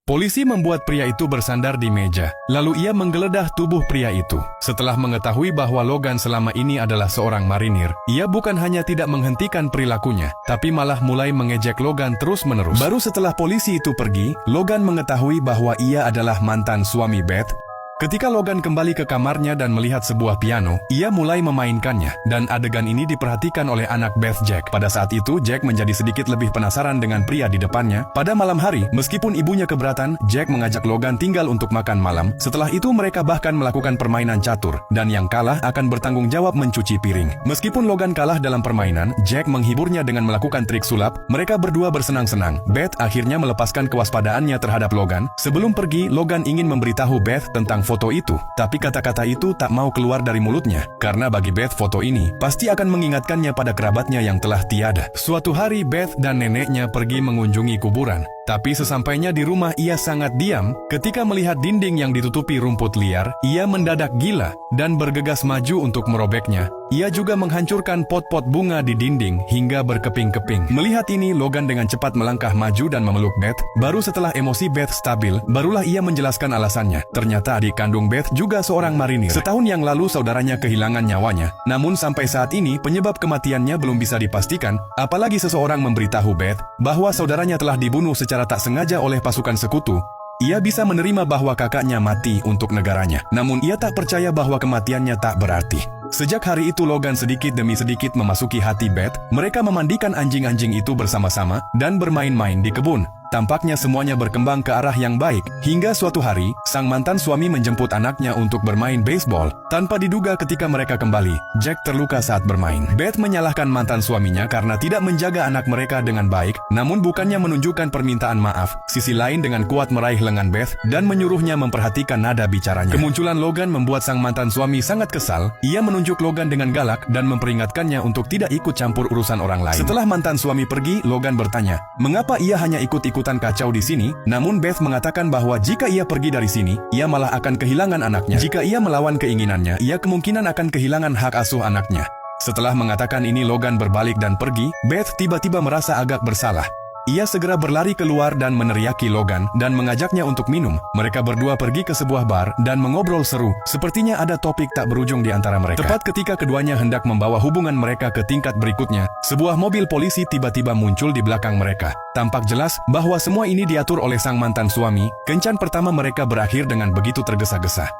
Polisi membuat pria itu bersandar di meja, lalu ia menggeledah tubuh pria itu. Setelah mengetahui bahwa Logan selama ini adalah seorang marinir, ia bukan hanya tidak menghentikan perilakunya, tapi malah mulai mengejek Logan terus-menerus. Baru setelah polisi itu pergi, Logan mengetahui bahwa ia adalah mantan suami Beth. Ketika Logan kembali ke kamarnya dan melihat sebuah piano, ia mulai memainkannya, dan adegan ini diperhatikan oleh anak Beth, Jack. Pada saat itu, Jack menjadi sedikit lebih penasaran dengan pria di depannya. Pada malam hari, meskipun ibunya keberatan, Jack mengajak Logan tinggal untuk makan malam. Setelah itu mereka bahkan melakukan permainan catur, dan yang kalah akan bertanggung jawab mencuci piring. Meskipun Logan kalah dalam permainan, Jack menghiburnya dengan melakukan trik sulap. Mereka berdua bersenang-senang. Beth akhirnya melepaskan kewaspadaannya terhadap Logan. Sebelum pergi, Logan ingin memberitahu Beth tentang foto itu, tapi kata-kata itu tak mau keluar dari mulutnya, karena bagi Beth foto ini pasti akan mengingatkannya pada kerabatnya yang telah tiada. Suatu hari Beth dan neneknya pergi mengunjungi kuburan, tapi sesampainya di rumah ia sangat diam. Ketika melihat dinding yang ditutupi rumput liar, ia mendadak gila dan bergegas maju untuk merobeknya. Ia juga menghancurkan pot-pot bunga di dinding hingga berkeping-keping. Melihat ini, Logan dengan cepat melangkah maju dan memeluk Beth. Baru setelah emosi Beth stabil, barulah ia menjelaskan alasannya. Ternyata adik kandung Beth juga seorang marinir. Setahun yang lalu saudaranya kehilangan nyawanya. Namun sampai saat ini penyebab kematiannya belum bisa dipastikan. Apalagi seseorang memberitahu Beth bahwa saudaranya telah dibunuh secara tak sengaja oleh pasukan sekutu. Ia bisa menerima bahwa kakaknya mati untuk negaranya. Namun ia tak percaya bahwa kematiannya tak berarti. Sejak hari itu Logan sedikit demi sedikit memasuki hati Beth. Mereka memandikan anjing-anjing itu bersama-sama dan bermain-main di kebun. Tampaknya semuanya berkembang ke arah yang baik, hingga suatu hari, sang mantan suami menjemput anaknya untuk bermain baseball. Tanpa diduga ketika mereka kembali, Jack terluka saat bermain. Beth menyalahkan mantan suaminya karena tidak menjaga anak mereka dengan baik, namun bukannya menunjukkan permintaan maaf. Sisi lain dengan kuat meraih lengan Beth dan menyuruhnya memperhatikan nada bicaranya. Kemunculan Logan membuat sang mantan suami sangat kesal. Ia menunjuk Logan dengan galak dan memperingatkannya untuk tidak ikut campur urusan orang lain. Setelah mantan suami pergi, Logan bertanya, mengapa ia hanya ikut-ikutan kacau di sini. Namun Beth mengatakan bahwa jika ia pergi dari sini, ia malah akan kehilangan anaknya. Jika ia melawan keinginannya, ia kemungkinan akan kehilangan hak asuh anaknya. Setelah mengatakan ini, Logan berbalik dan pergi. Beth tiba-tiba merasa agak bersalah. Ia segera berlari keluar dan meneriaki Logan dan mengajaknya untuk minum. Mereka berdua pergi ke sebuah bar dan mengobrol seru. Sepertinya ada topik tak berujung di antara mereka. Tepat ketika keduanya hendak membawa hubungan mereka ke tingkat berikutnya, sebuah mobil polisi tiba-tiba muncul di belakang mereka. Tampak jelas bahwa semua ini diatur oleh sang mantan suami. Kencan pertama mereka berakhir dengan begitu tergesa-gesa.